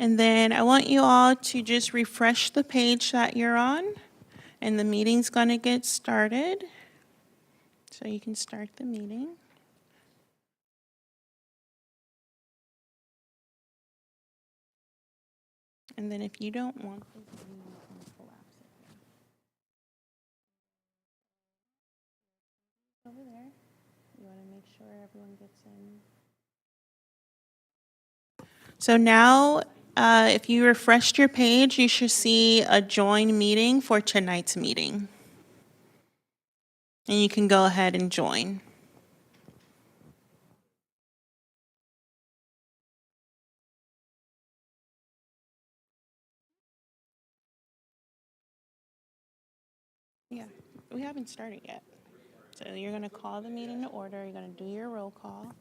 And then I want you all to just refresh the page that you're on, and the meeting's going to get started. So you can start the meeting. And then if you don't want this, then you can collapse it over there. You want to make sure everyone gets in. So now, if you refreshed your page, you should see a join meeting for tonight's meeting. And you can go ahead and join. Yeah, we haven't started yet. So you're going to call the meeting to order. You're going to do your roll call.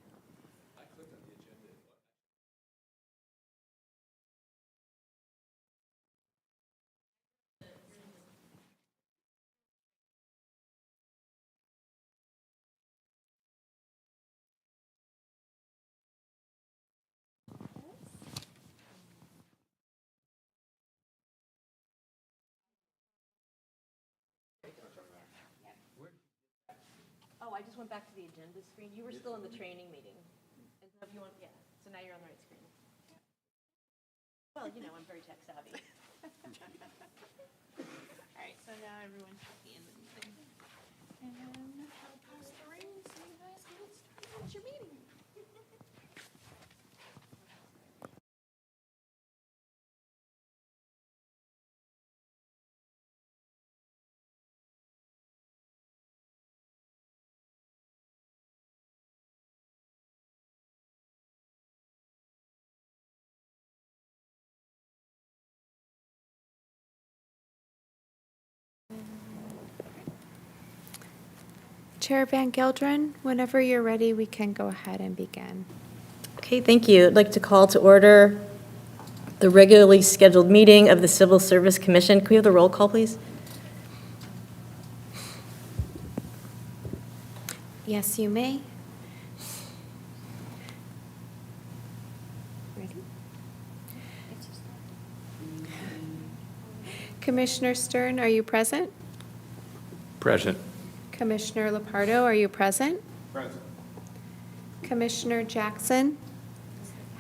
Oh, I just went back to the agenda screen. You were still in the training meeting. And so if you want, yeah, so now you're on the right screen. Well, you know, I'm very tech savvy. All right, so now everyone should be in the meeting. And I'll pass the reins so you guys can get started with your meeting. Chair Van Gelderen, whenever you're ready, we can go ahead and begin. Okay, thank you. I'd like to call to order the regularly scheduled meeting of the Civil Service Commission. Can we have the roll call, please? Yes, you may. Ready? Commissioner Stern, are you present? Present. Commissioner Lepardo, are you present? Present. Commissioner Jackson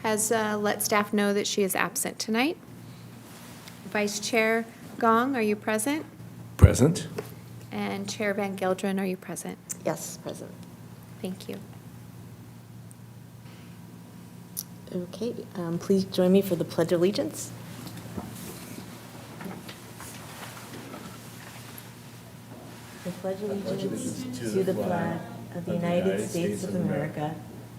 has let staff know that she is absent tonight. Vice Chair Gong, are you present? Present. And Chair Van Gelderen, are you present? Yes, present. Thank you. Okay, please join me for the Pledge of Allegiance. I pledge allegiance to the flag of the United States of America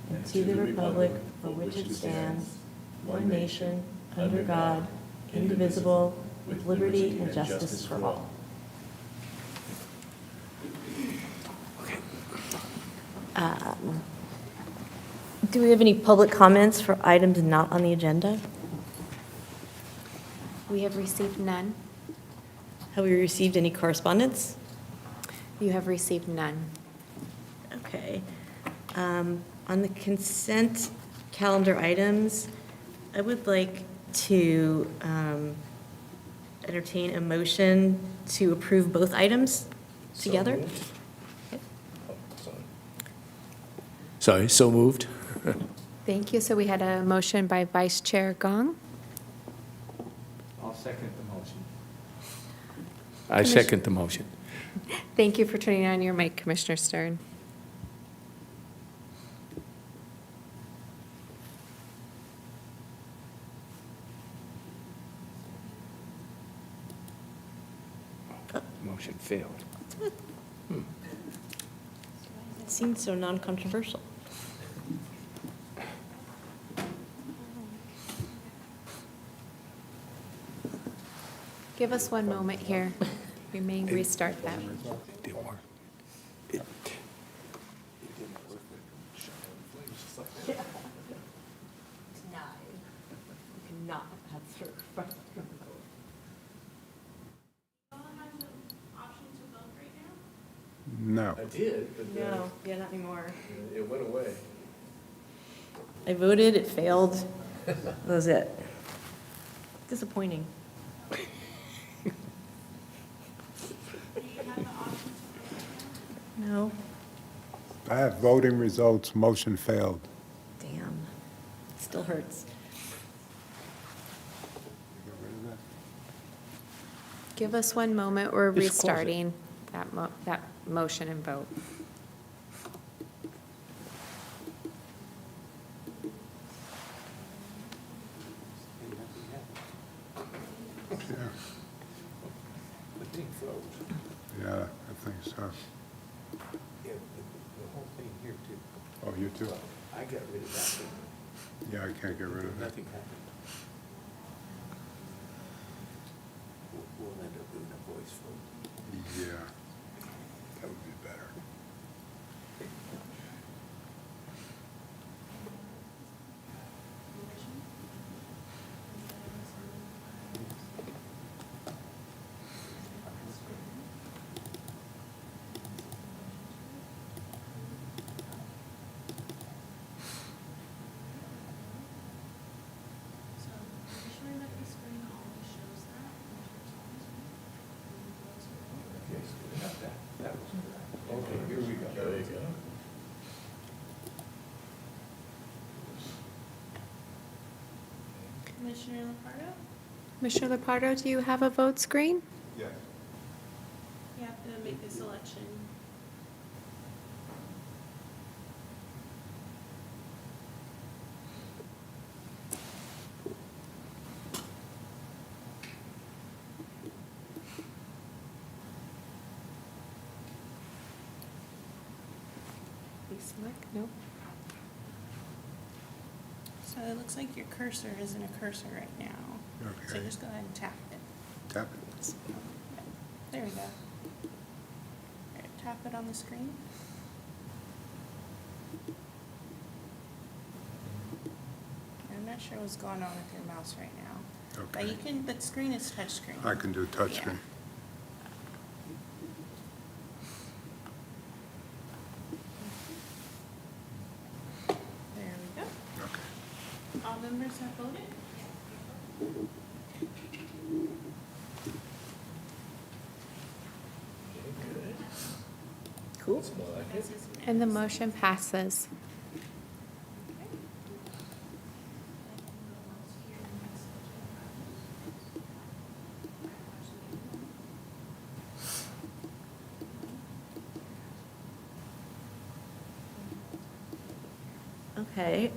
and to the republic for which it stands, one nation, under God, indivisible, with liberty and justice for all. Do we have any public comments for items not on the agenda? We have received none. Have we received any correspondence? You have received none. Okay. On the consent calendar items, I would like to entertain a motion to approve both items together. Sorry, so moved. Thank you. So we had a motion by Vice Chair Gong. I'll second the motion. I second the motion. Thank you for turning on your mic, Commissioner Stern. Motion failed. It seems so non-controversial. Give us one moment here. We may restart that. It didn't work. Cannot have served. No. I did, but then No, yeah, not anymore. it went away. I voted, it failed. That was it. Disappointing. No. I have voting results, motion failed. Damn. Still hurts. Give us one moment, we're Just close it. restarting that motion and vote. Yeah, I think so. Yeah, the whole thing here too. Oh, you too? I got rid of that thing. Yeah, I can't get rid of that. Nothing happened. We'll end up doing a voice vote. Yeah, that would be better. Okay, so we got that. That was correct. Okay, here we go. There you go. Commissioner Lepardo? Commissioner Lepardo, do you have a vote screen? Yes. You have to make the selection. Nope. So it looks like your cursor isn't a cursor right now. So Okay. just go ahead and tap it. Tap it. There we go. All right, tap it on the screen. I'm not sure what's going on with your mouse right now. But Okay. you can, the screen is touchscreen. I can do touchscreen. There we go. Okay. All members have voted? Cool. And the motion passes. Okay.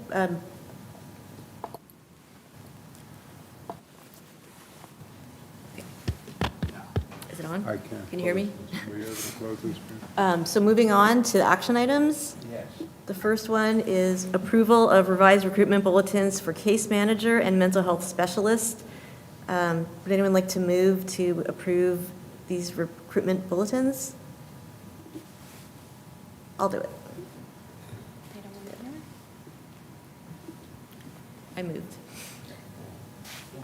Is it on? I can't. Can you hear me? Will you able to close this screen? So moving on to the action items. Yes. The first one is approval of revised recruitment bulletins for case manager and mental health specialist. Would anyone like to move to approve these recruitment bulletins? I'll do it. They don't want to hear? I moved. Well,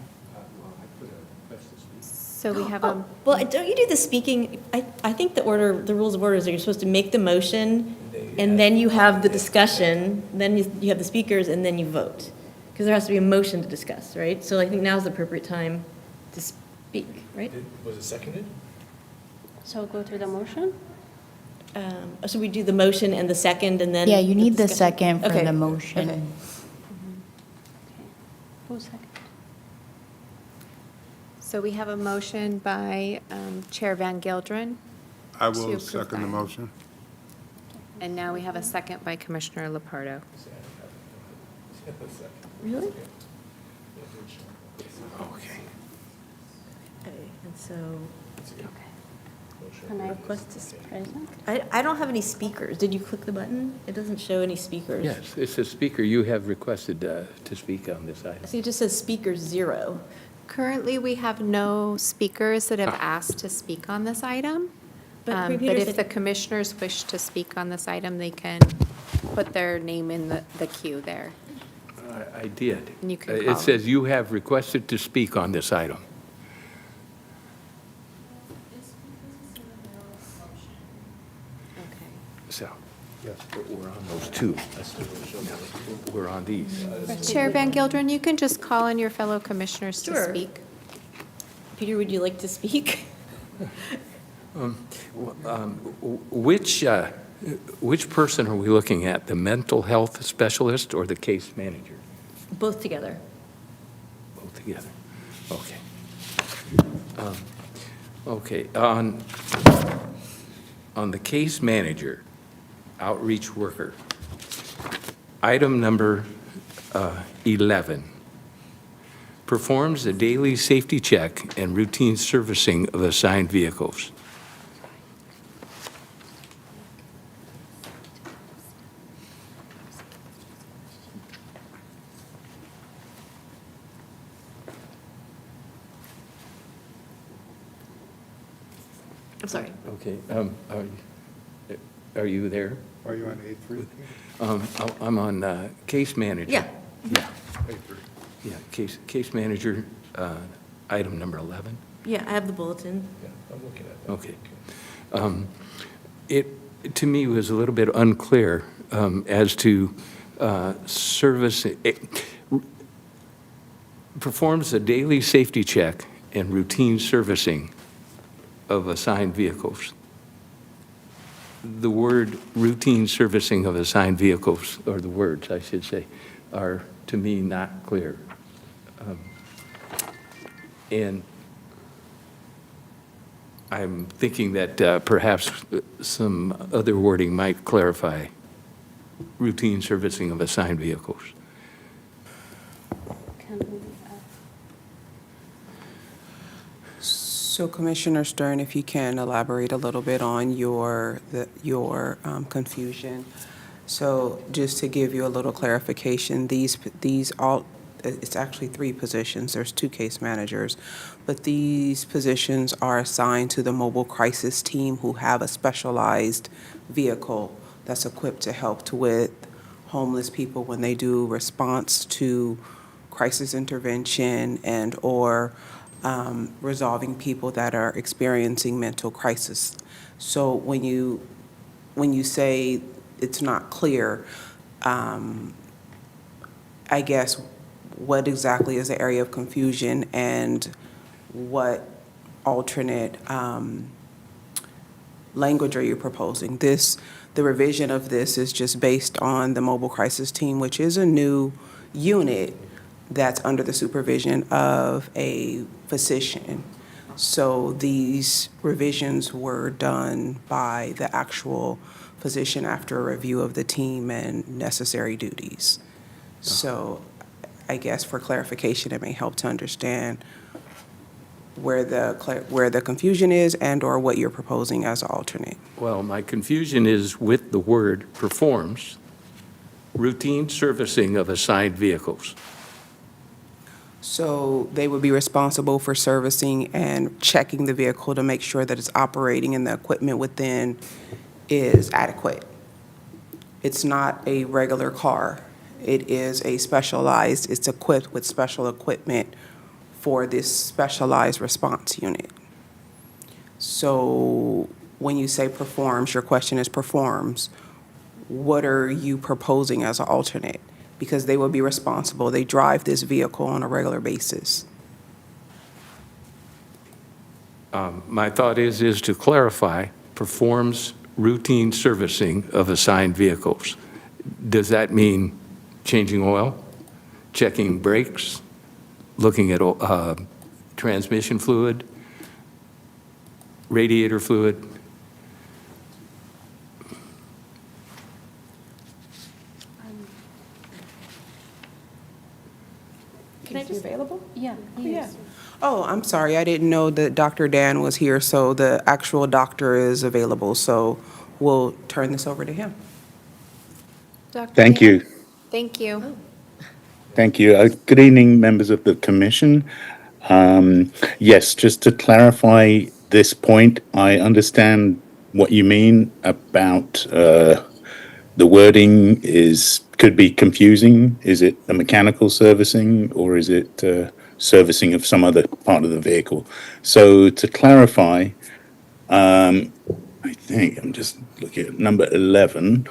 I put a request to speak. So we have Oh, well, don't you do the speaking? I think the rules of order is that you're supposed to make the motion, and then you have the discussion, then you have the speakers, and then you vote. Because there has to be a motion to discuss, right? So I think now's the appropriate time to speak, right? Was it seconded? So go through the motion? So we do the motion and the second, and then? Yeah, you need the discussion? second for Okay, the motion. okay. Who's second? So we have a motion by Chair Van Gildren, I To will approve second the that. motion. and now we have a second by Commissioner Lepardo. Really? Okay. Okay, and so, And I request to speak. present? I don't have any speakers. Did you click the button? It doesn't show any speakers. Yes, it's a speaker. You have requested to speak on this item. See, it just says speakers 0. Currently, we have no speakers that have asked to speak on this item. But But Peter if said- the commissioners wish to speak on this item, they can put their name in the queue there. I did. And you can It call says you have requested to speak on this item. It's because it's in the middle of the motion. Okay. So, We're on those two. We're on these. Chair Van Gildren, you can just call on your fellow commissioners to Sure. speak. Peter, would you like to speak? Which person are we looking at? The mental health specialist or the case manager? Both together. Both together. Okay. Okay, on the case manager, outreach worker, item number 11, performs a daily safety check and routine servicing of assigned vehicles. I'm sorry. Okay, are you there? Are you on A3? I'm on case manager. Yeah. Yeah, yeah, case manager, item number 11. Yeah, I have the bulletin. Yeah, I'm looking at that. Okay. It, to me, was a little bit unclear as to service, performs a daily safety check and routine servicing of assigned vehicles. The word routine servicing of assigned vehicles, or the words, I should say, are, to me, not clear. And I'm thinking that perhaps some other wording might clarify routine servicing of assigned vehicles. Can we, So Commissioner Stern, if you can elaborate a little bit on your confusion. So just to give you a little clarification, these all, it's actually 3 positions. There's 2 case managers, but these positions are assigned to the mobile crisis team who have a specialized vehicle that's equipped to help with homeless people when they do response to crisis intervention and/or resolving people that are experiencing mental crisis. So when you say it's not clear, I guess what exactly is the area of confusion and what alternate language are you proposing? The revision of this is just based on the mobile crisis team, which is a new unit that's under the supervision of a physician. So these revisions were done by the actual physician after a review of the team and necessary duties. So I guess for clarification, it may help to understand where the confusion is and/or what you're proposing as an alternate. Well, my confusion is with the word performs routine servicing of assigned vehicles. So they would be responsible for servicing and checking the vehicle to make sure that it's operating and the equipment within is adequate. It's not a regular car. It is it's equipped with special equipment for this specialized response unit. So when you say performs, your question is performs, what are you proposing as an alternate? Because they will be responsible. They drive this vehicle on a regular basis. My thought is to clarify, performs routine servicing of assigned vehicles. Does that mean changing oil, checking brakes, looking at transmission fluid, radiator fluid? Can I just? Available? yeah, he Yeah. is. Oh, I'm sorry, I didn't know that Dr. Dan was here, so the actual doctor is available, so we'll turn this over to him. Dr. Thank Dan? you. Thank you. Thank you. Good evening, members of the commission. Yes, just to clarify this point, I understand what you mean about the wording could be confusing. Is it a mechanical servicing or is it servicing of some other part of the vehicle? So to clarify, I think I'm just looking at number 11.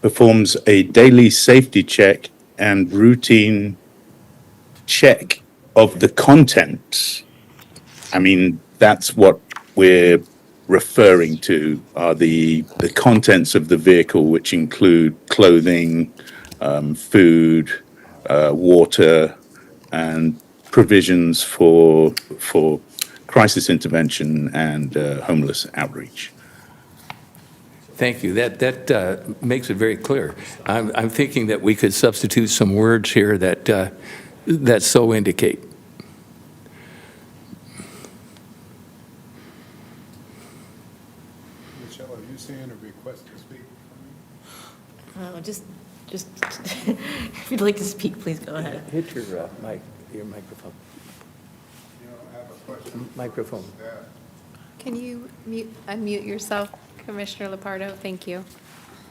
performs a daily safety check and routine check of the contents. I mean, that's what we're referring to, are the contents of the vehicle, which include clothing, food, water, and provisions for crisis intervention and homeless outreach. Thank you. That makes it very clear. I'm thinking that we could substitute some words here that so indicate. Michelle, are you seeing a request to speak? Just, if you'd like to speak, please go ahead. Hit your microphone. You know, I have a question. Microphone. Can you unmute yourself, Commissioner Lepardo? Thank you.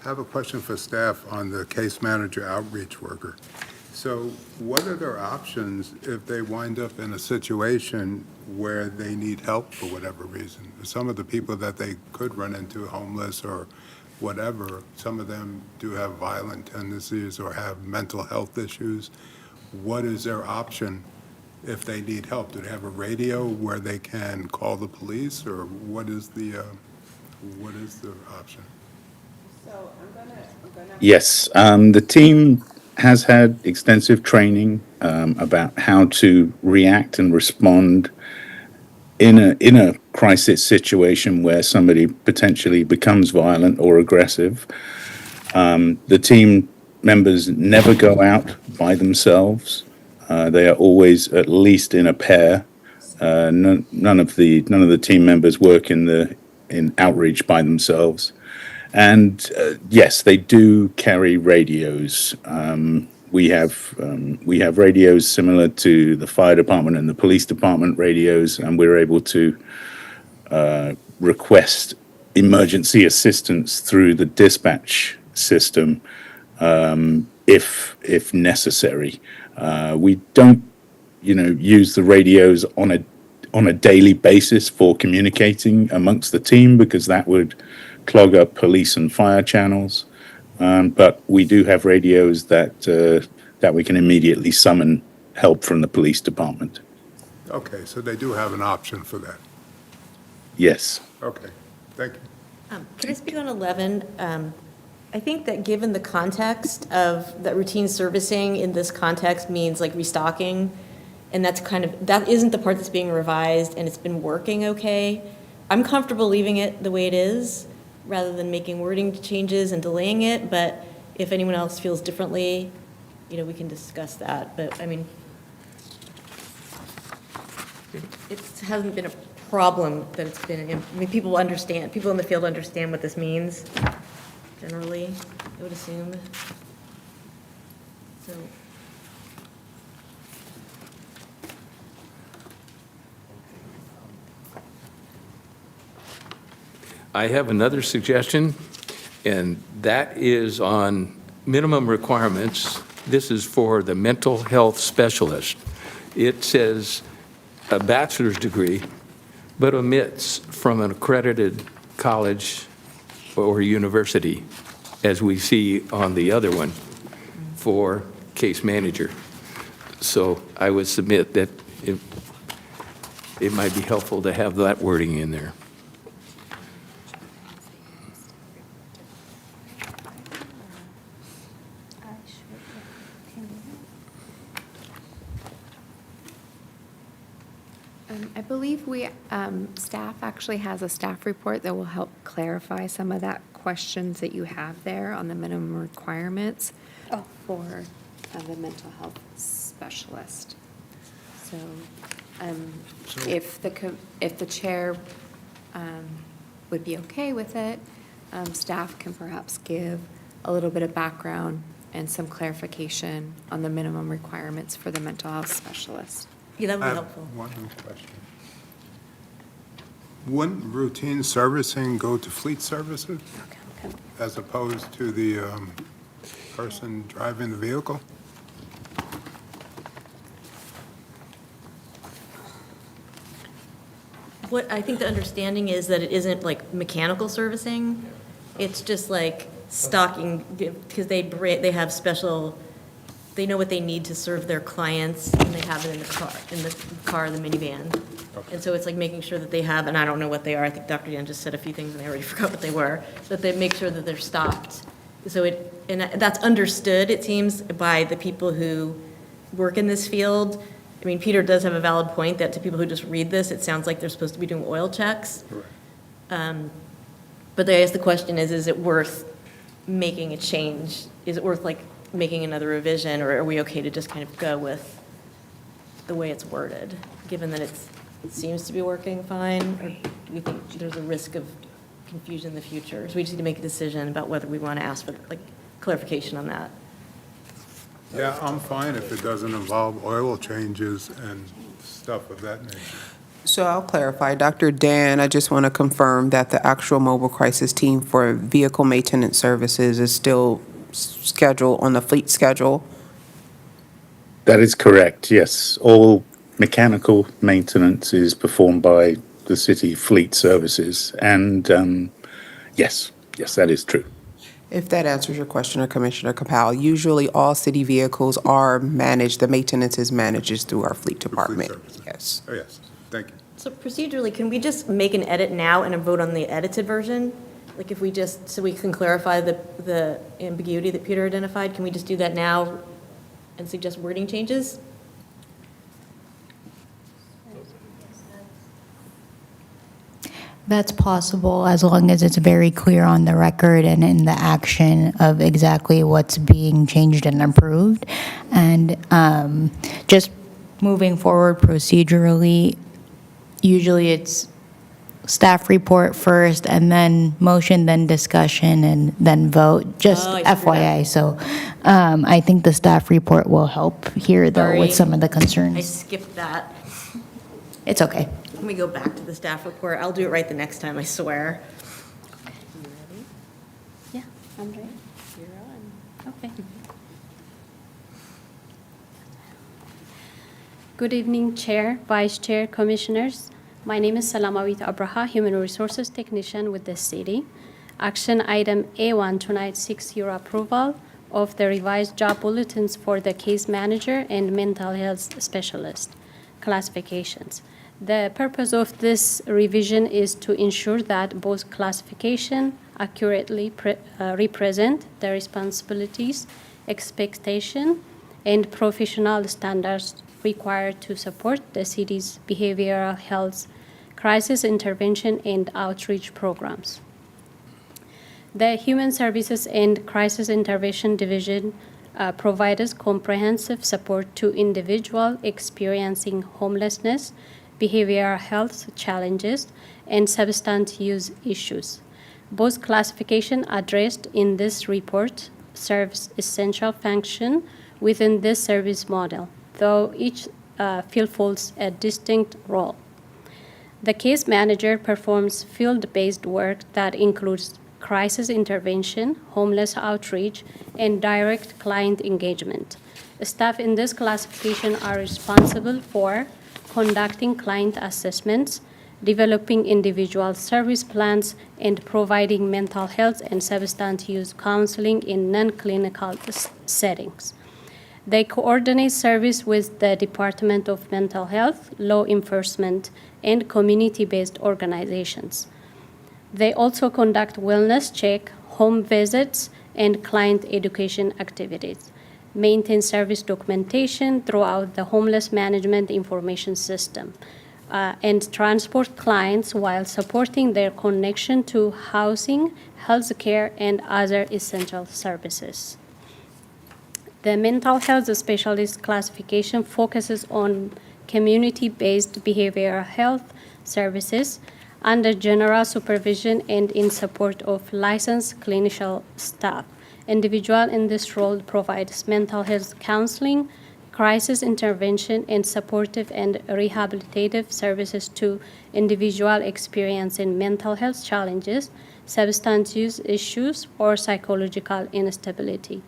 I have a question for staff on the case manager outreach worker. So what are their options if they wind up in a situation where they need help for whatever reason? Some of the people that they could run into, homeless or whatever, some of them do have violent tendencies or have mental health issues. What is their option if they need help? Do they have a radio where they can call the police, or what is the option? Yes, the team has had extensive training about how to react and respond in a crisis situation where somebody potentially becomes violent or aggressive. The team members never go out by themselves. They are always at least in a pair. None of the team members work in outreach by themselves. And yes, they do carry radios. We have radios similar to the fire department and the police department radios, and we're able to request emergency assistance through the dispatch system if necessary. We don't, use the radios on a daily basis for communicating amongst the team, because that would clog up police and fire channels. But we do have radios that we can immediately summon help from the police department. Okay, so they do have an option for that. Yes. Okay, thank you. Can I speak on 11? I think that given the context of that routine servicing in this context means like restocking, and that isn't the part that's being revised, and it's been working okay. I'm comfortable leaving it the way it is, rather than making wording changes and delaying it, but if anyone else feels differently, we can discuss that. But, I mean, it hasn't been a problem that it's been, people understand, people in the field understand what this means, generally, I would assume. So. I have another suggestion, and that is on minimum requirements. This is for the mental health specialist. It says a bachelor's degree, but omits from an accredited college or university, as we see on the other one for case manager. So I would submit that it might be helpful to have that wording in there. I believe staff actually has a staff report that will help clarify some of that questions that you have there on the minimum requirements for the mental health specialist. So if the chair would be okay with it, staff can perhaps give a little bit of background and some clarification on the minimum requirements for the mental health specialist. Yeah, that would I be have helpful. one question. Wouldn't routine servicing go to fleet services as opposed to the person driving the vehicle? What I think the understanding is that it isn't like mechanical servicing. It's just like stocking, because they have special, they know what they need to serve their clients, and they have it in the minivan. And so it's like making sure that they have, and I don't know what they are, I think Dr. Yan just said a few things and I already forgot what they were, but they make sure that they're stocked. So and that's understood, it seems, by the people who work in this field. I mean, Peter does have a valid point that to people who just read this, it sounds like they're supposed to be doing oil checks. But I guess the question is it worth making a change? Is it worth like making another revision, or are we okay to just kind of go with the way it's worded, given that it seems to be working fine? Or do we think there's a risk of confusion in the future? So we just need to make a decision about whether we want to ask for like clarification on that. Yeah, I'm fine if it doesn't involve oil changes and stuff of that nature. So I'll clarify. Dr. Dan, I just want to confirm that the actual mobile crisis team for vehicle maintenance services is still scheduled on the fleet schedule? That is correct, yes. All mechanical maintenance is performed by the city fleet services. And yes, that is true. If that answers your question, or Commissioner Capel, usually all city vehicles are managed, the maintenance is managed through our fleet department. services. Yes. Oh, yes, thank you. So procedurally, can we just make an edit now and a vote on the edited version? Like if we just, so we can clarify the ambiguity that Peter identified, can we just do that now and suggest wording changes? That's possible as long as it's very clear on the record and in the action of exactly what's being changed and approved. And just moving forward procedurally, usually it's staff report first and then motion, then discussion, and then vote, just Oh, I screwed FYI. So I think the staff report will help here though with Sorry. some of the I concerns. skipped that. It's okay. Let me go back to the staff report. I'll do it right the next time, I swear. Yeah, I'm ready. You're on. Okay. Good evening, Chair, Vice Chair, Commissioners. My name is Salamawit Abraha, Human Resources Technician with the city. Action item A1 tonight seeks your approval of the revised job bulletins for the case manager and mental health specialist classifications. The purpose of this revision is to ensure that both classification accurately represent the responsibilities, expectation, and professional standards required to support the city's behavioral health crisis intervention and outreach programs. The Human Services and Crisis Intervention Division provides comprehensive support to individuals experiencing homelessness, behavioral health challenges, and substance use issues. Both classifications addressed in this report serves essential function within this service model, though each fulfills a distinct role. The case manager performs field-based work that includes crisis intervention, homeless outreach, and direct client engagement. Staff in this classification are responsible for conducting client assessments, developing individual service plans, and providing mental health and substance use counseling in non-clinical settings. They coordinate service with the Department of Mental Health, law enforcement, and community-based organizations. They also conduct wellness check, home visits, and client education activities, maintain service documentation throughout the homeless management information system, and transport clients while supporting their connection to housing, healthcare, and other essential services. The mental health specialist classification focuses on community-based behavioral health services under general supervision and in support of licensed clinical staff. Individual in this role provides mental health counseling, crisis intervention, and supportive and rehabilitative services to individuals experiencing mental health challenges, substance use issues, or psychological instability.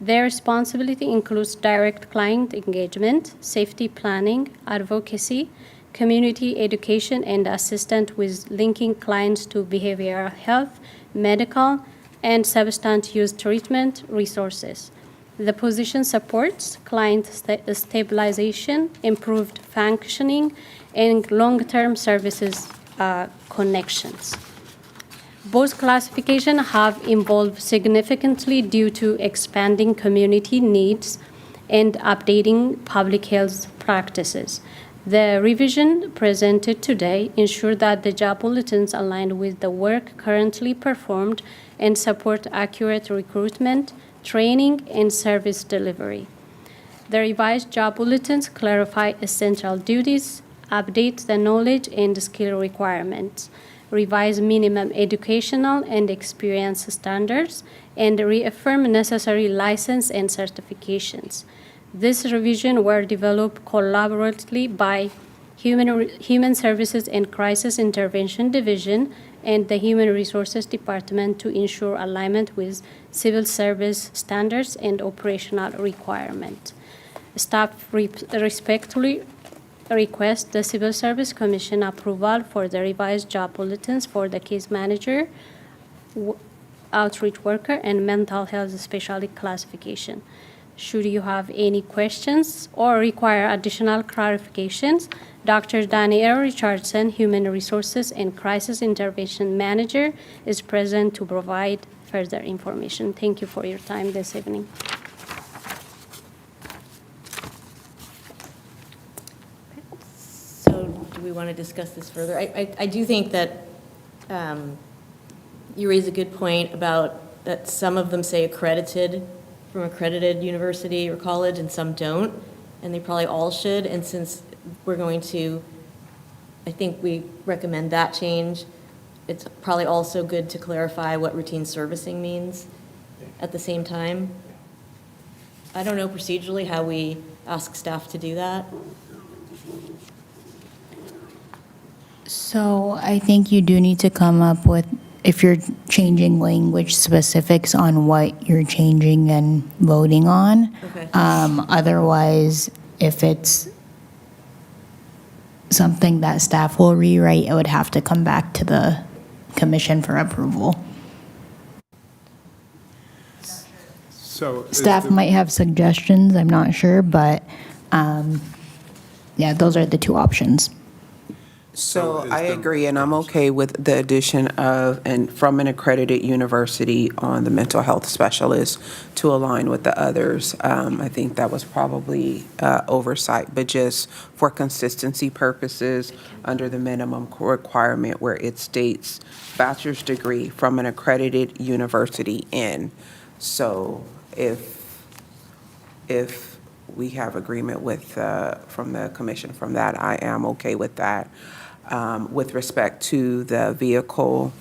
Their responsibility includes direct client engagement, safety planning, advocacy, community education, and assistance with linking clients to behavioral health, medical, and substance use treatment resources. The position supports client stabilization, improved functioning, and long-term services connections. Both classifications have evolved significantly due to expanding community needs and updating public health practices. The revision presented today ensure that the job bulletins align with the work currently performed and support accurate recruitment, training, and service delivery. The revised job bulletins clarify essential duties, update the knowledge and skill requirements, revise minimum educational and experience standards, and reaffirm necessary license and certifications. This revision were developed collaboratively by Human Services and Crisis Intervention Division and the Human Resources Department to ensure alignment with civil service standards and operational requirements. Staff respectfully request the Civil Service Commission approval for the revised job bulletins for the case manager, outreach worker, and mental health specialty classification. Should you have any questions or require additional clarifications, Dr. Danielle Richardson, Human Resources and Crisis Intervention Manager, is present to provide further information. Thank you for your time this evening. So do we want to discuss this further? I do think that you raise a good point about that some of them say accredited from accredited university or college and some don't, and they probably all should. And since we're going to, I think we recommend that change, it's probably also good to clarify what routine servicing means at the same time. I don't know procedurally how we ask staff to do that. So I think you do need to come up with, if you're changing language, specifics on what you're changing and voting on. Okay. Otherwise, if it's something that staff will rewrite, it would have to come back to the commission for approval. So is Staff the- might have suggestions, I'm not sure, but yeah, those are the two options. So is I the- agree, and I'm okay with the addition of, and from an accredited university on the mental health specialist to align with the others. I think that was probably oversight, but just for consistency purposes, under the minimum requirement where it states bachelor's degree from an accredited university in. So if we have agreement with, from the commission from that, I am okay with that. With respect to the vehicle,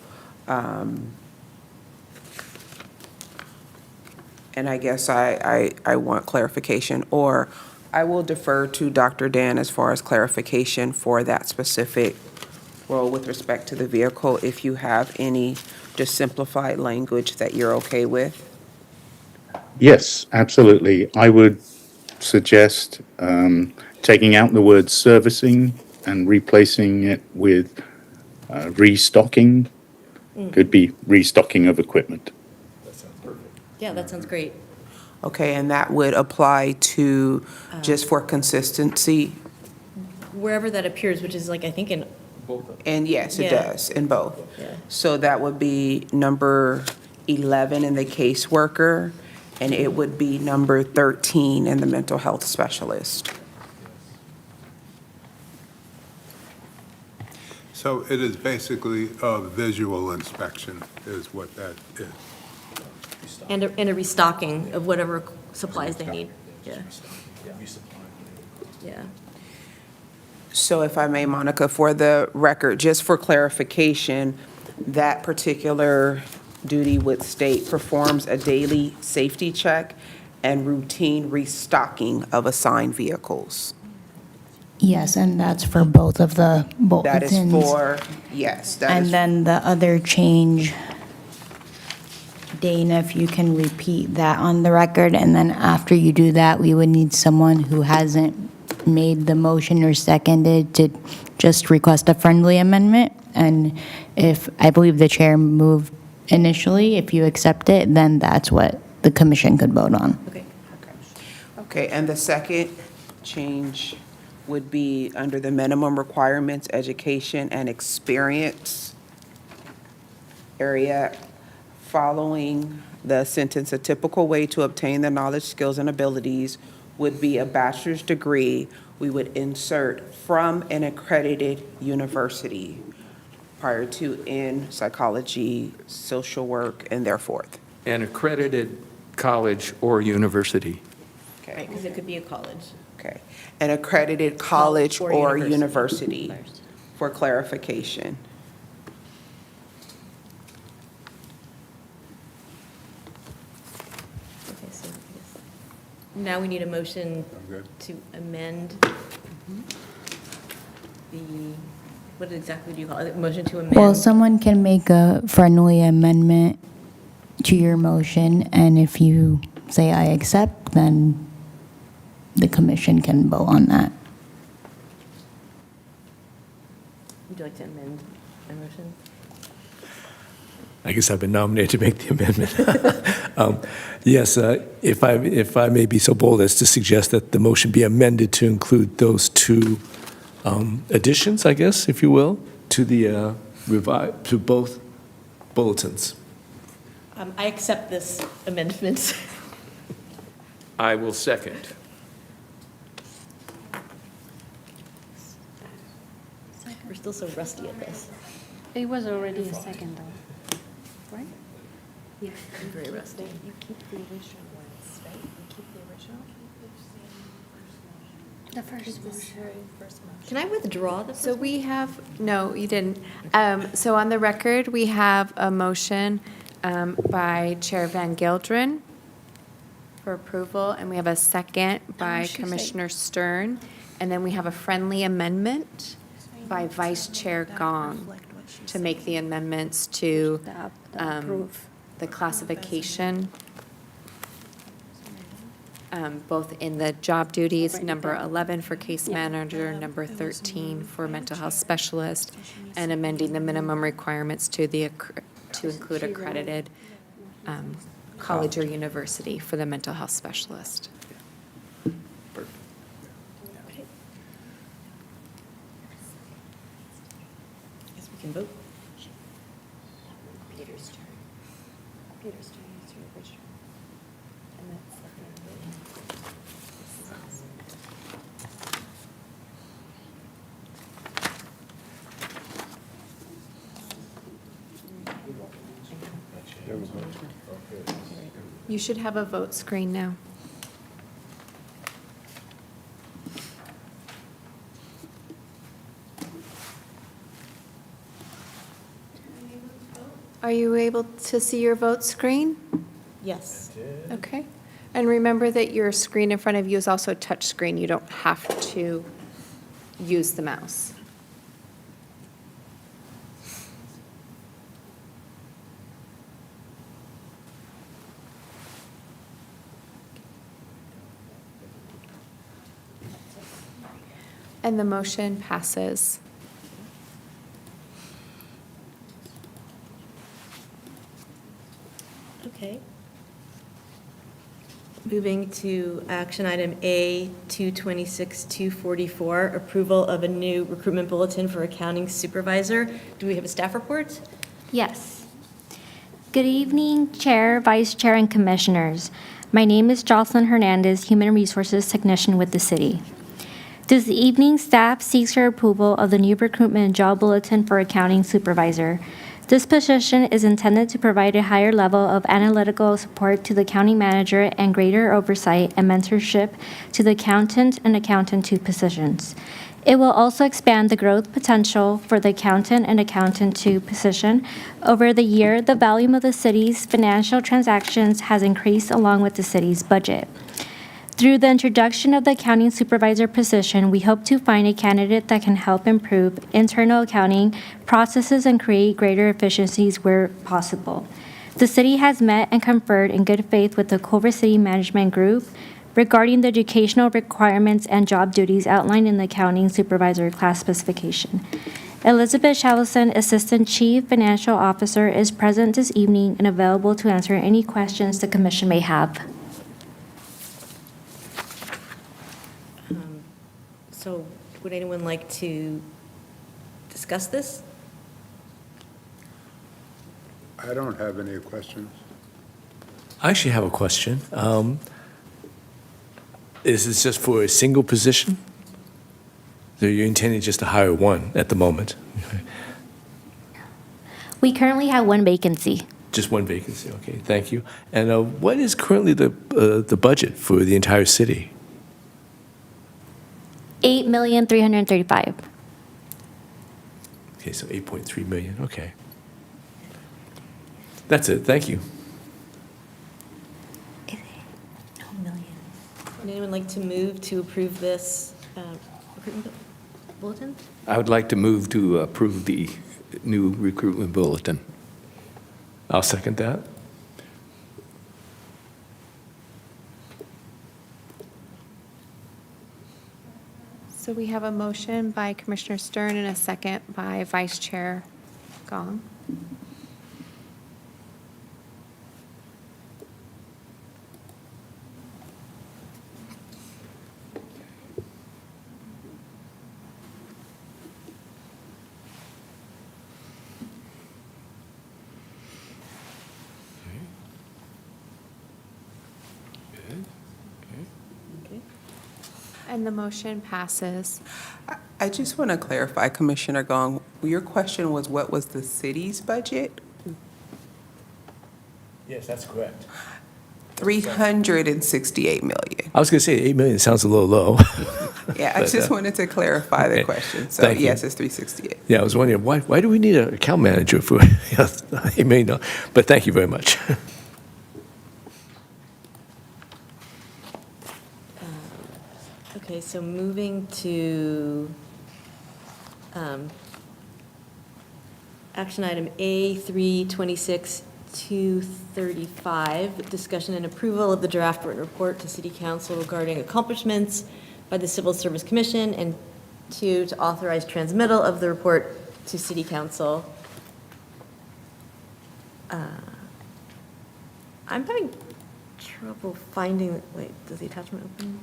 and I guess I want clarification, or I will defer to Dr. Dan as far as clarification for that specific role with respect to the vehicle, if you have any just simplified language that you're okay with. Yes, absolutely. I would suggest taking out the word servicing and replacing it with restocking. Could be restocking of equipment. Yeah, that sounds great. Okay, and that would apply to, just for consistency, Wherever that appears, which is like, I think in, and yes, it Yeah. does, in both. yeah. So that would be number 11 in the caseworker, and it would be number 13 in the mental health specialist. So it is basically a visual inspection is what that is. And a restocking of whatever supplies they need. Yeah. Yeah. So if I may, Monica, for the record, just for clarification, that particular duty would state performs a daily safety check and routine restocking of assigned vehicles. Yes, and that's for both of the That is bulletins. for, yes, that And is, then the other change, Dana, if you can repeat that on the record, and then after you do that, we would need someone who hasn't made the motion or seconded to just request a friendly amendment. And if, I believe the chair moved initially. If you accept it, then that's what the commission could vote on. Okay. Okay, and the second change would be under the minimum requirements, education and experience area, following the sentence, a typical way to obtain the knowledge, skills, and abilities would be a bachelor's degree. We would insert from an accredited university prior to in psychology, social work, and thereforth. An accredited college or university. Right, because it could be a college. Okay. An accredited college Or or university. university for clarification. Okay, so I guess now we need a motion to amend the, what exactly do you call it? Motion to amend? Well, someone can make a friendly amendment to your motion, and if you say I accept, then the commission can vote on that. Would you like to amend my motion? I guess I've been nominated to make the amendment. Yes, if I may be so bold as to suggest that the motion be amended to include those two additions, I guess, if you will, to the to both bulletins. I accept this amendment. I will second. We're still so rusty at this. It was already a second though, right? Yeah. I'm very rusty. You keep the original ones, right? You keep the original? The first motion. Can I withdraw the So first? we have, no, you didn't. So on the record, we have a motion by Chair Van Gildren for approval, and we have a second by she said- Commissioner Stern, and then we have a friendly amendment by Vice Chair Gong to make the amendments to The approve. the classification, both in the job duties, number 11 for case manager, number 13 for mental health specialist, and amending the minimum requirements to to include accredited college or university for the mental health specialist. Guess we can vote. Peter's turn. Peter's turn is your original. And that's You should have a vote screen now. Are you able to see your vote screen? Yes. Okay. And remember that your screen in front of you is also a touch screen. You don't have to use the mouse. And the motion passes. Okay. Moving to action item A, 226-244, approval of a new recruitment bulletin for accounting supervisor. Do we have a staff report? Yes. Good evening, Chair, Vice Chair, and Commissioners. My name is Jocelyn Hernandez, Human Resources Technician with the city. This evening, staff seeks your approval of the new recruitment and job bulletin for accounting supervisor. This position is intended to provide a higher level of analytical support to the county manager and greater oversight and mentorship to the accountant and accountant two positions. It will also expand the growth potential for the accountant and accountant two position. Over the year, the volume of the city's financial transactions has increased along with the city's budget. Through the introduction of the accounting supervisor position, we hope to find a candidate that can help improve internal accounting processes and create greater efficiencies where possible. The city has met and conferred in good faith with the Culver City Management Group regarding the educational requirements and job duties outlined in the accounting supervisor class specification. Elizabeth Shalison, Assistant Chief Financial Officer, is present this evening and available to answer any questions the commission may have. So would anyone like to discuss this? I don't have any questions. I actually have a question. Is this just for a single position? So you're intending just to hire one at the moment? We currently have one vacancy. Just one vacancy, okay, thank you. And what is currently the budget for the entire city? $8,335,000. Okay, so 8.3 million, okay. That's it, thank you. Would anyone like to move to approve this recruitment bulletin? I would like to move to approve the new recruitment bulletin. I'll second that. So we have a motion by Commissioner Stern and a second by Vice Chair Gong. And the motion passes. I just want to clarify, Commissioner Gong, your question was what was the city's budget? Yes, that's correct. 368 million. I was going to say 8 million sounds a little low. Yeah, I But, just wanted to clarify the okay. question. So Thank you. yes, it's 368. Yeah, I was wondering, why do we need an account manager for 8 million? But thank you very much. Okay, so moving to action item A326-235, discussion and approval of the draft written report to City Council regarding accomplishments by the Civil Service Commission, and 2, to authorize transmittal of the report to City Council. I'm having trouble finding, wait, does the attachment open?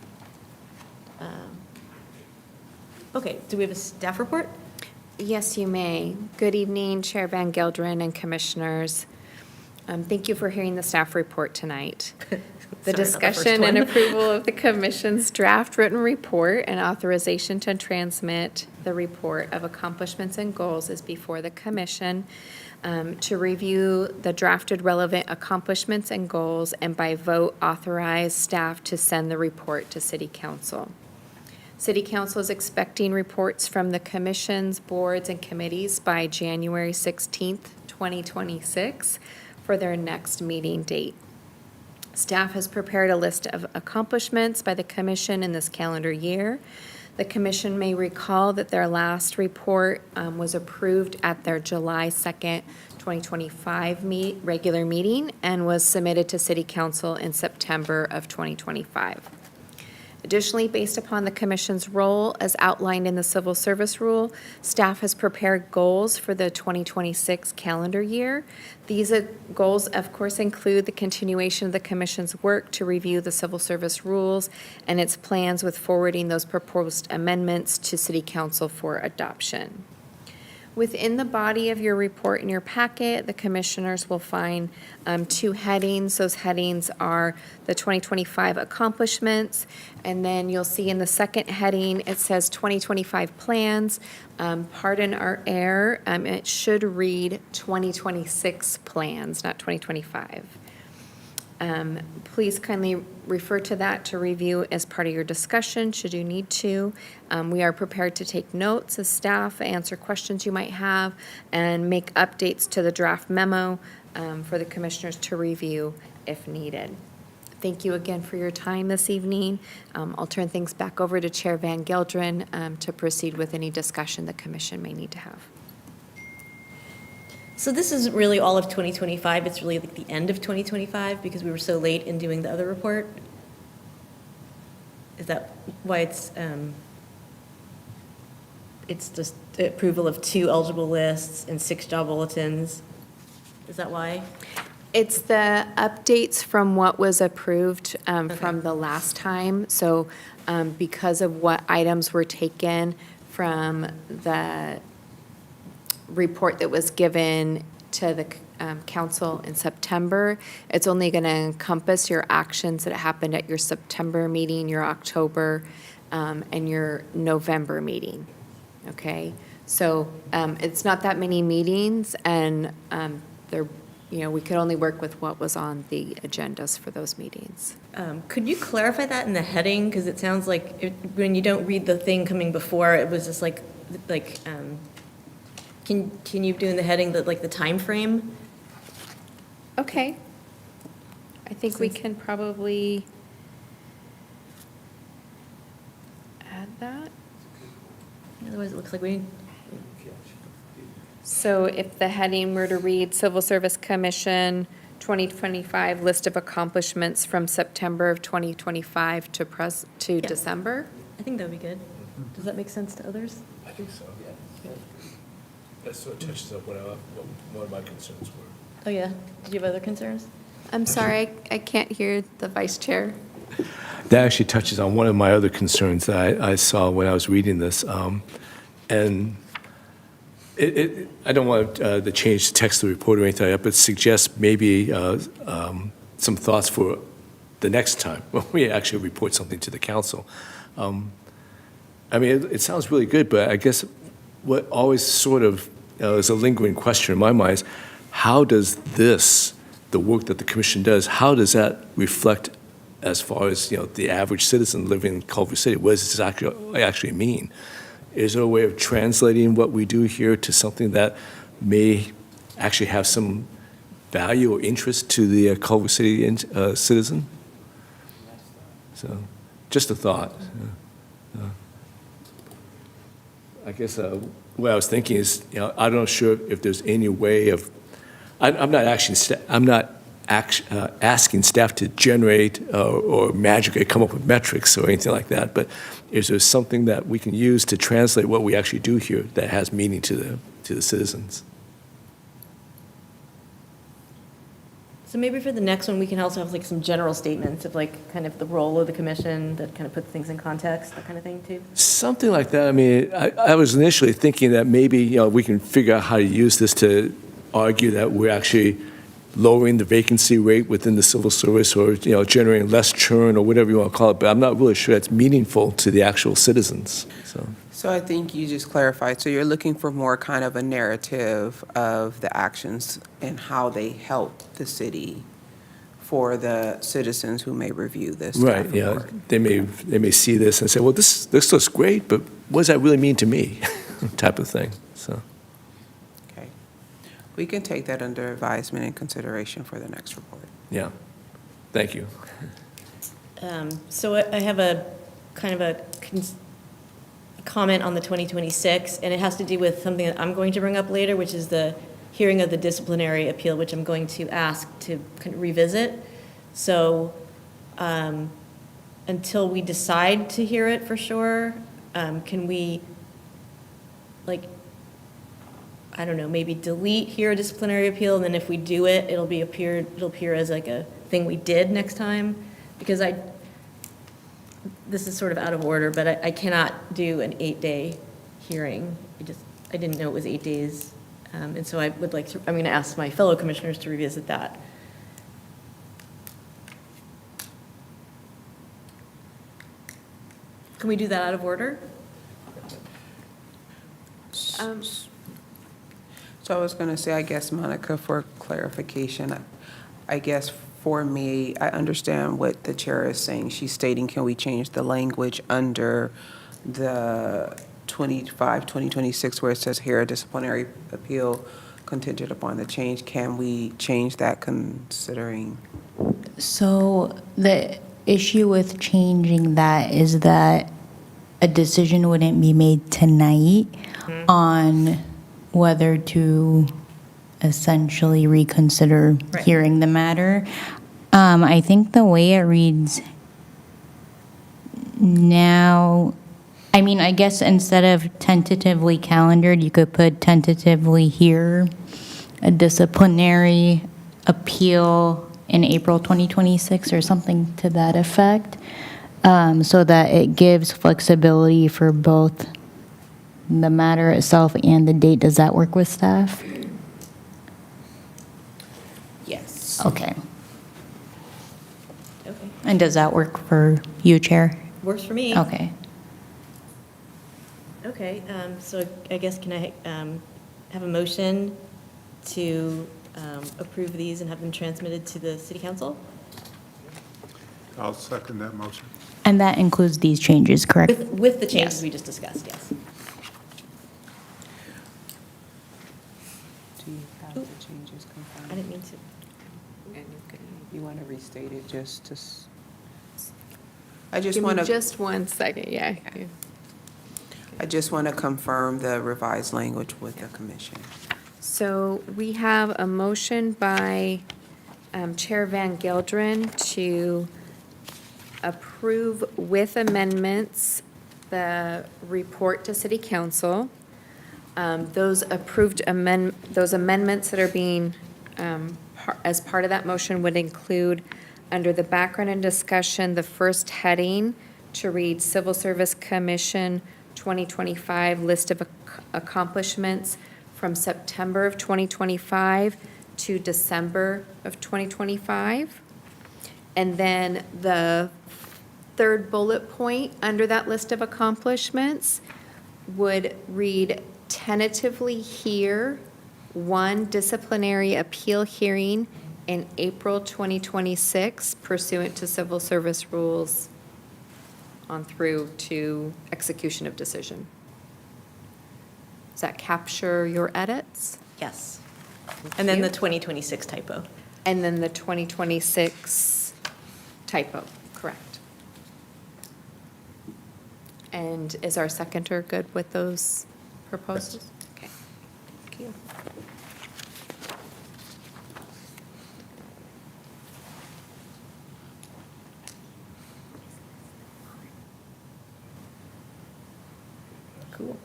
Okay, do we have a staff report? Yes, you may. Good evening, Chair Van Gelderen and Commissioners. Thank you for hearing the staff report tonight. The Sorry, not the first discussion and one. approval of the Commission's draft written report and authorization to transmit the report of accomplishments and goals is before the Commission to review the drafted relevant accomplishments and goals, and by vote authorize staff to send the report to City Council. City Council is expecting reports from the commissions, boards, and committees by January 16th, 2026 for their next meeting date. Staff has prepared a list of accomplishments by the commission in this calendar year. The commission may recall that their last report was approved at their July 2nd, 2025 regular meeting and was submitted to City Council in September of 2025. Additionally, based upon the Commission's role as outlined in the Civil Service Rule, staff has prepared goals for the 2026 calendar year. These goals, of course, include the continuation of the Commission's work to review the Civil Service Rules and its plans with forwarding those proposed amendments to City Council for adoption. Within the body of your report in your packet, the commissioners will find 2 headings. Those headings are the 2025 accomplishments, and then you'll see in the second heading, it says 2025 plans. Pardon our error, it should read 2026 plans, not 2025. Please kindly refer to that to review as part of your discussion, should you need to. We are prepared to take notes as staff, answer questions you might have, and make updates to the draft memo for the commissioners to review if needed. Thank you again for your time this evening. I'll turn things back over to Chair Van Gelderen to proceed with any discussion the commission may need to have. So this is really all of 2025. It's really like the end of 2025 because we were so late in doing the other report. Is that why it's it's just the approval of 2 eligible lists and 6 job bulletins. Is that why? It's the updates from what was approved from the last time. So because of what items were taken from the report that was given to the council in September, it's only going to encompass your actions that happened at your September meeting, your October, and your November meeting. Okay? So it's not that many meetings, and they're, we could only work with what was on the agendas for those meetings. Could you clarify that in the heading? Because it sounds like when you don't read the thing coming before, it was just can you do in the heading the time frame? Okay. I think we can probably add that. Otherwise, it looks like we. So if the heading were to read Civil Service Commission 2025 list of accomplishments from September of 2025 to Yeah. December? I think that would be good. Does that make sense to others? I think so, yeah. That sort of touches up what one of my concerns were. Oh, yeah. Did you have other concerns? I'm sorry, I can't hear the vice chair. That actually touches on one of my other concerns that I saw when I was reading this. And I don't want to change the text of the report or anything like that, but suggest maybe some thoughts for the next time when we actually report something to the council. I mean, it sounds really good, but I guess what always sort of is a lingering question in my mind is, how does this, the work that the commission does, how does that reflect as far as, the average citizen living in Culver City? What does this actually mean? Is there a way of translating what we do here to something that may actually have some value or interest to the Culver City citizen? So, just a thought. I guess what I was thinking is, I'm not sure if there's any way of, I'm not asking staff to generate or magically come up with metrics or anything like that, but is there something that we can use to translate what we actually do here that has meaning to the citizens? So maybe for the next one, we can also have some general statements of kind of the role of the commission that kind of puts things in context, that kind of thing too. Something like that. I mean, I was initially thinking that maybe, we can figure out how to use this to argue that we're actually lowering the vacancy rate within the civil service, or, generating less churn, or whatever you want to call it, but I'm not really sure that's meaningful to the actual citizens, so. So I think you just clarified, so you're looking for more kind of a narrative of the actions and how they help the city for the citizens who may review this staff Right, yeah, report. they may see this and say, well, this looks great, but what does that really mean to me, type of thing, so. Okay. We can take that under advisement and consideration for the next report. Yeah, thank you. So I have a kind of a comment on the 2026, and it has to do with something that I'm going to bring up later, which is the hearing of the disciplinary appeal, which I'm going to ask to kind of revisit. So until we decide to hear it for sure, can we, I don't know, maybe delete hear a disciplinary appeal, and then if we do it, it'll appear as a thing we did next time? Because this is sort of out of order, but I cannot do an 8-day hearing. I didn't know it was 8 days. And so I'm going to ask my fellow commissioners to revisit that. Can we do that out of order? So I was going to say, I guess, Monica, for clarification, I guess for me, I understand what the chair is saying. She's stating, can we change the language under the 2026, where it says here, a disciplinary appeal contingent upon the change? Can we change that considering? So the issue with changing that is that a decision wouldn't be made tonight on whether to essentially reconsider hearing the matter. I think the way it reads now, I mean, I guess instead of tentatively calendared, you could put tentatively here, a disciplinary appeal in April 2026 or something to that effect, so that it gives flexibility for both the matter itself and the date. Does that work with staff? Yes. Okay. Okay. And does that work for you, Chair? Works for me. Okay. Okay, so I guess can I have a motion to approve these and have them transmitted to the city council? I'll second that motion. And that includes these changes, correct? With the changes Yes. we just discussed, yes. Do you have the changes confirmed? I didn't mean to. You want to restate it just to, I just Give want me to, just 1 second, yeah. I just want to confirm the revised language with the commission. So we have a motion by Chair Van Gelderen to approve with amendments the report to City Council. Those amendments that are being, as part of that motion would include, under the background and discussion, the first heading to read Civil Service Commission 2025 List of Accomplishments from September of 2025 to December of 2025. And then the third bullet point under that list of accomplishments would read tentatively here, one disciplinary appeal hearing in April 2026 pursuant to civil service rules on through to execution of decision. Does that capture your edits? Yes. And then you. the 2026 typo. And then the 2026 typo, correct. And is our seconder good with those proposals? Okay, thank you. Cool.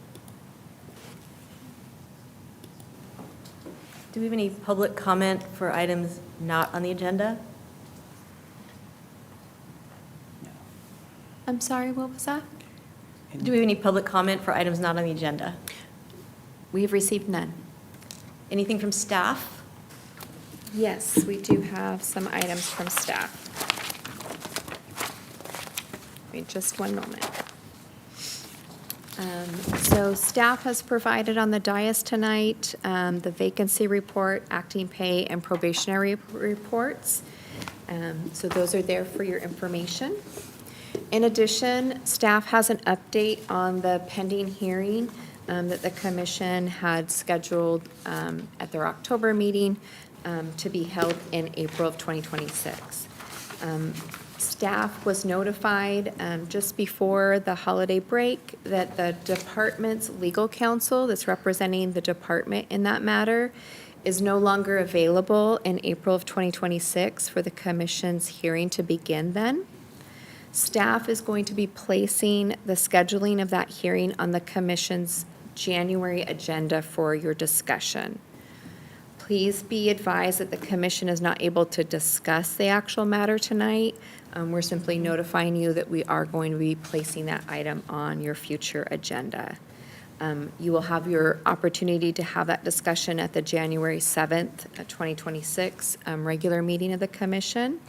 Do we have any public comment for items not on the agenda? I'm sorry, what was that? Do we have any public comment for items not on the agenda? We have received none. Anything from staff? Yes, we do have some items from staff. Wait just one moment. So staff has provided on the dais tonight the vacancy report, acting pay, and probationary reports. So those are there for your information. In addition, staff has an update on the pending hearing that the commission had scheduled at their October meeting to be held in April of 2026. Staff was notified just before the holiday break that the department's legal counsel that's representing the department in that matter is no longer available in April of 2026 for the commission's hearing to begin then. Staff is going to be placing the scheduling of that hearing on the commission's January agenda for your discussion. Please be advised that the commission is not able to discuss the actual matter tonight. We're simply notifying you that we are going to be placing that item on your future agenda. You will have your opportunity to have that discussion at the January 7th, 2026 regular meeting of the commission.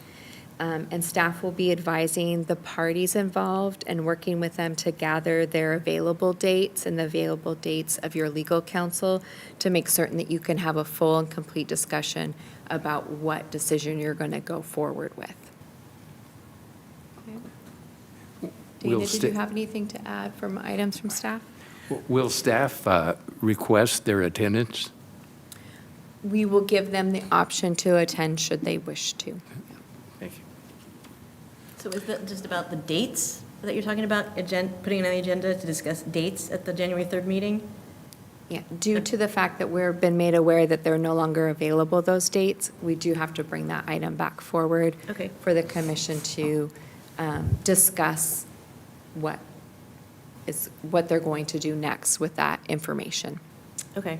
And staff will be advising the parties involved and working with them to gather their available dates and the available dates of your legal counsel to make certain that you can have a full and complete discussion about what decision you're going to go forward with. Okay. Will Dana, did you have anything to add from items from staff? Will staff request their attendance? We will give them the option to attend should they wish to. Thank you. So is that just about the dates that you're talking about, putting it on the agenda to discuss dates at the January 3rd meeting? Yeah, due to the fact that we've been made aware that they're no longer available, those dates, we do have to bring that item back forward. Okay. For the commission to discuss what is what they're going to do next with that information. Okay.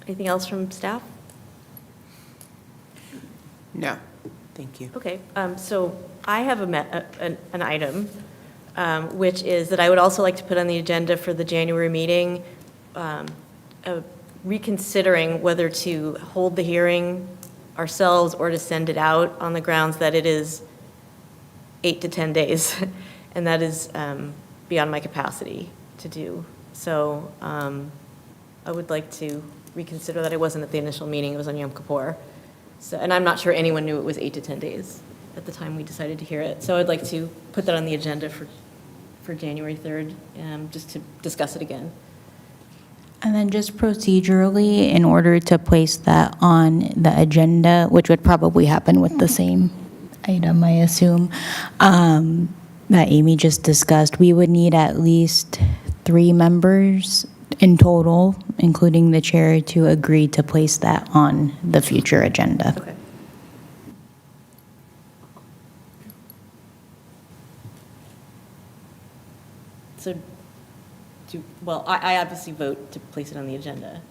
Anything else from staff? No, thank you. Okay, so I have an item, which is that I would also like to put on the agenda for the January meeting, reconsidering whether to hold the hearing ourselves or to send it out on the grounds that it is 8 to 10 days, and that is beyond my capacity to do. So I would like to reconsider that. I wasn't at the initial meeting, it was on Yom Kippur. So, and I'm not sure anyone knew it was 8 to 10 days at the time we decided to hear it. So I'd like to put that on the agenda for January 3rd, just to discuss it again. And then just procedurally, in order to place that on the agenda, which would probably happen with the same item, I assume, that Amy just discussed, we would need at least 3 members in total, including the chair, to agree to place that on the future agenda. Okay. So, well, I obviously vote to place it on the agenda.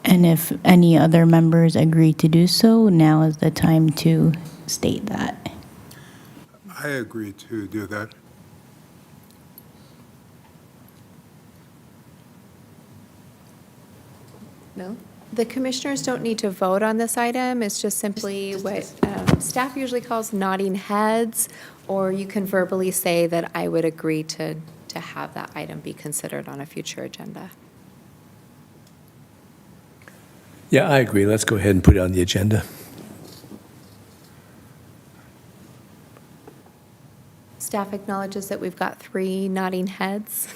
And if any other members agree to do so, now is the time to state that. I agree to do that. No? The commissioners don't need to vote on this item. It's just simply what staff usually calls nodding heads, or you can verbally say that I would agree to have that item be considered on a future agenda. Yeah, I agree. Let's go ahead and put it on the agenda. Staff acknowledges that we've got 3 nodding heads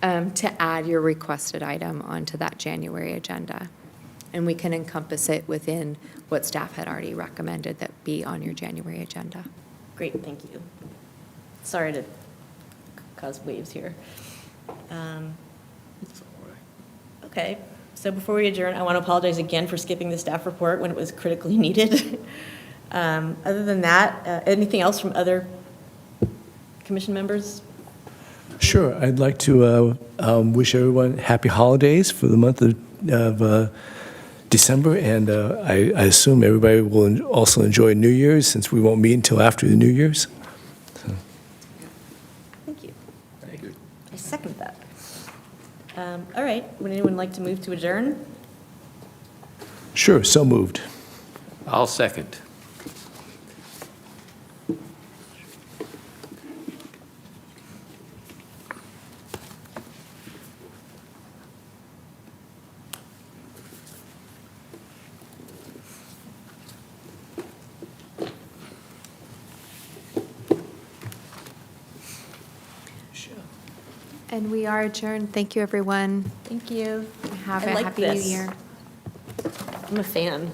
to add your requested item onto that January agenda. And we can encompass it within what staff had already recommended that be on your January agenda. Great, thank you. Sorry to cause waves here. Okay, so before we adjourn, I want to apologize again for skipping the staff report when it was critically needed. Other than that, anything else from other commission members? Sure. I'd like to wish everyone happy holidays for the month of December, and I assume everybody will also enjoy New Year's, since we won't meet until after the New Year's. Thank you. Thank you. I second that. All right, would anyone like to move to adjourn? Sure, so moved. I'll second. And we are adjourned. Thank you, everyone. Thank you. Have I a like happy New this. Year. I'm a fan.